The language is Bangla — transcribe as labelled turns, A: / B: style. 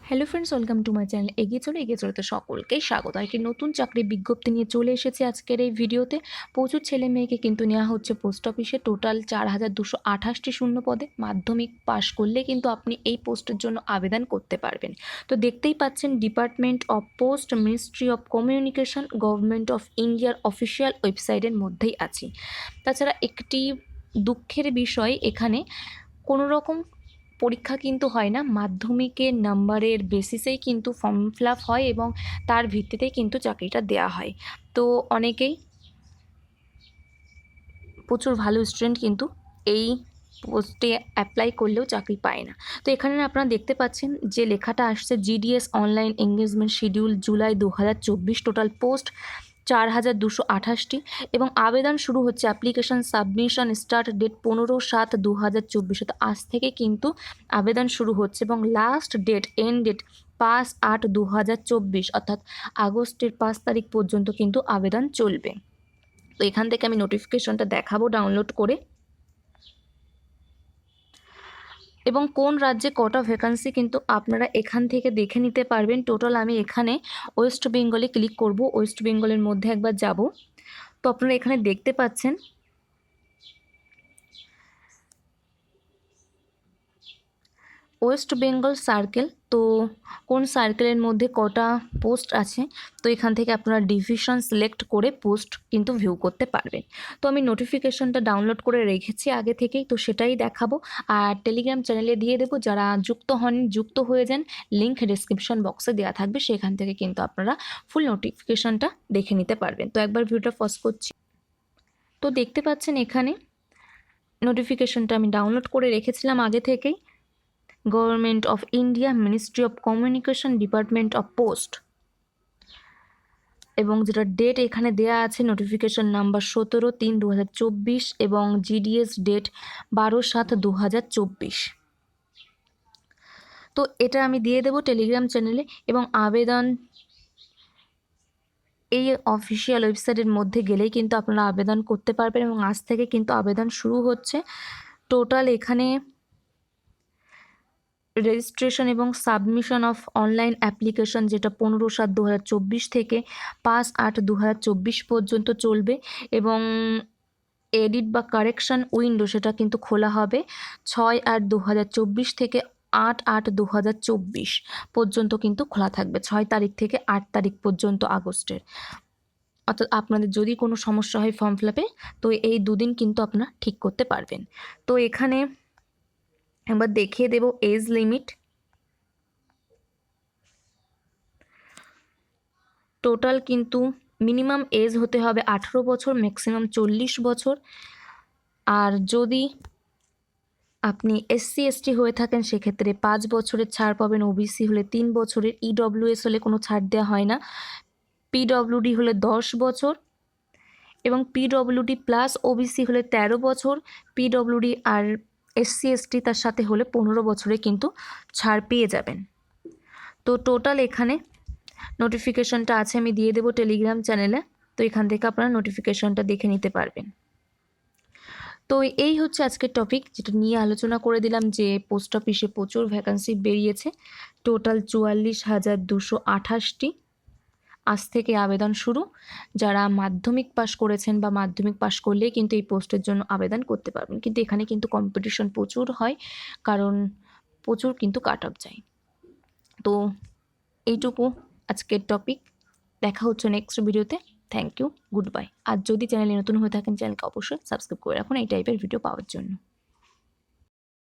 A: Hello friends, welcome to my channel. এগিয়ে চলে সকলকে স্বাগত। একটি নতুন চাকরির বিজ্ঞপ্তি নিয়ে চলে এসেছে আজকের এই ভিডিওতে। প্রচুর ছেলে মেয়েকে কিন্তু নেওয়া হচ্ছে পোস্ট অফিসে। টোটাল 4228টি শূন্য পদে। মাধ্যমিক পাশ করলে কিন্তু আপনি এই পোস্টের জন্য আবেদন করতে পারবেন। তো দেখতেই পাচ্ছেন, department of post, ministry of communication, government of ইন্ডিয়ার অফিসিয়াল ওয়েবসাইটের মধ্যেই আছি। তাছাড়া একটি দুঃখের বিষয়, এখানে কোনো রকম পরীক্ষা কিন্তু হয় না। মাধ্যমিকের নাম্বারের বেসিসেই কিন্তু ফর্ম ফিল আপ হয় এবং তার ভিত্তিতেই কিন্তু চাকরিটা দেওয়া হয়। তো অনেকেই, প্রচুর ভালো স্টুডেন্ট কিন্তু এই পোস্টে অ্যাপ্লাই করলেও চাকরি পায় না। তো এখানে আপনারা দেখতে পাচ্ছেন যে লেখাটা আসছে, GDS online engagement schedule July 2024, total post 4228টি এবং আবেদন শুরু হচ্ছে, অ্যাপ্লিকেশন সাবমিশন স্টার্ট ডেট 15/7/2024। তো আজ থেকে কিন্তু আবেদন শুরু হচ্ছে এবং লাস্ট ডেট, এন্ড ডেট 5/8/2024, অর্থাৎ আগস্টের 5 তারিখ পর্যন্ত কিন্তু আবেদন চলবে। তো এখান থেকে আমি নোটিফিকেশনটা দেখাবো ডাউনলোড করে, এবং কোন রাজ্যে কটা ভ্যাকান্সি কিন্তু আপনারা এখান থেকে দেখে নিতে পারবেন। টোটাল আমি এখানে ওয়েস্ট বেঙ্গলে ক্লিক করব, ওয়েস্ট বেঙ্গলের মধ্যে একবার যাব। তো আপনারা এখানে দেখতে পাচ্ছেন ওয়েস্ট বেঙ্গল সার্কেল। তো কোন সার্কেলের মধ্যে কটা পোস্ট আছে, তো এখান থেকে আপনারা ডিভিশন সিলেক্ট করে পোস্ট কিন্তু ভিউ করতে পারবেন। তো আমি নোটিফিকেশনটা ডাউনলোড করে রেখেছি আগে থেকেই, তো সেটাই দেখাবো। আর টেলিগ্রাম চ্যানেলে দিয়ে দেবো, যারা যুক্ত হন যুক্ত হয়ে যান। লিঙ্ক ডিসক্রিপশন বক্সে দেওয়া থাকবে, সেখান থেকে কিন্তু আপনারা ফুল নোটিফিকেশনটা দেখে নিতে পারবেন। তো একবার ভিডিওটা পজ করছি। তো দেখতে পাচ্ছেন এখানে নোটিফিকেশনটা আমি ডাউনলোড করে রেখেছিলাম আগে থেকেই। Government of India, ministry of communication, department of post, এবং যেটা ডেট এখানে দেয়া আছে, নোটিফিকেশন নাম্বার 17/3/2024 এবং জিডিএস ডেট 12/7/2024। তো এটা আমি দিয়ে দেবো টেলিগ্রাম চ্যানেলে, এবং আবেদন এই অফিসিয়াল ওয়েবসাইটের মধ্যে গেলেই কিন্তু আপনারা আবেদন করতে পারবেন এবং আজ থেকে কিন্তু আবেদন শুরু হচ্ছে। টোটাল এখানে রেজিস্ট্রেশন এবং সাবমিশন অফ অনলাইন অ্যাপ্লিকেশন, যেটা 15/7/2024 থেকে 5/8/2024 পর্যন্ত চলবে, এবং এডিট বা কারেকশন উইন্ডো সেটা কিন্তু খোলা হবে 6/8/2024 থেকে 8/8/2024 পর্যন্ত কিন্তু খোলা থাকবে, 6 তারিখ থেকে 8 তারিখ পর্যন্ত আগস্টের। অর্থাৎ আপনাদের যদি কোনো সমস্যা হয় ফর্ম ফিল আপে, তো এই দুদিন কিন্তু আপনারা ঠিক করতে পারবেন। তো এখানে একবার দেখিয়ে দেব এজ লিমিট। টোটাল কিন্তু মিনিমাম এজ হতে হবে 18 বছর, ম্যাক্সিমাম 40 বছর। আর যদি আপনি SC ST হয়ে থাকেন সেক্ষেত্রে 5 বছরের ছাড় পাবেন, OBC হলে 3 বছরের, EWS হলে কোনো ছাড় দেওয়া হয় না, PWD হলে 10 বছর, এবং PWD প্লাস OBC হলে 13 বছর, PWD আর SC ST তার সাথে হলে 15 বছরে কিন্তু ছাড় পেয়ে যাবেন। তো টোটাল এখানে নোটিফিকেশনটা আছে, আমি দিয়ে দেবো টেলিগ্রাম চ্যানেলে। তো এখান থেকে আপনারা নোটিফিকেশনটা দেখে নিতে পারবেন। তো এই হচ্ছে আজকের টপিক, যেটা নিয়ে আলোচনা করে দিলাম যে পোস্ট অফিসে প্রচুর ভ্যাকান্সি বেরিয়েছে। টোটাল 44,228টি। আজ থেকে আবেদন শুরু। যারা মাধ্যমিক পাশ করেছেন বা মাধ্যমিক পাশ করলেই কিন্তু এই পোস্টের জন্য আবেদন করতে পারবেন, কিন্তু এখানে কিন্তু কম্পিটিশন প্রচুর হয়, কারণ প্রচুর কিন্তু কাট অফ যায়। তো এইটুকু আজকের টপিক। দেখা হচ্ছে নেক্সট ভিডিওতে। Thank you, goodbye. আর যদি চ্যানেলে নতুন হয়ে থাকেন, চ্যানেলকে অবশ্যই সাবস্ক্রাইব করে রাখুন এই টাইপের ভিডিও পাওয়ার জন্য।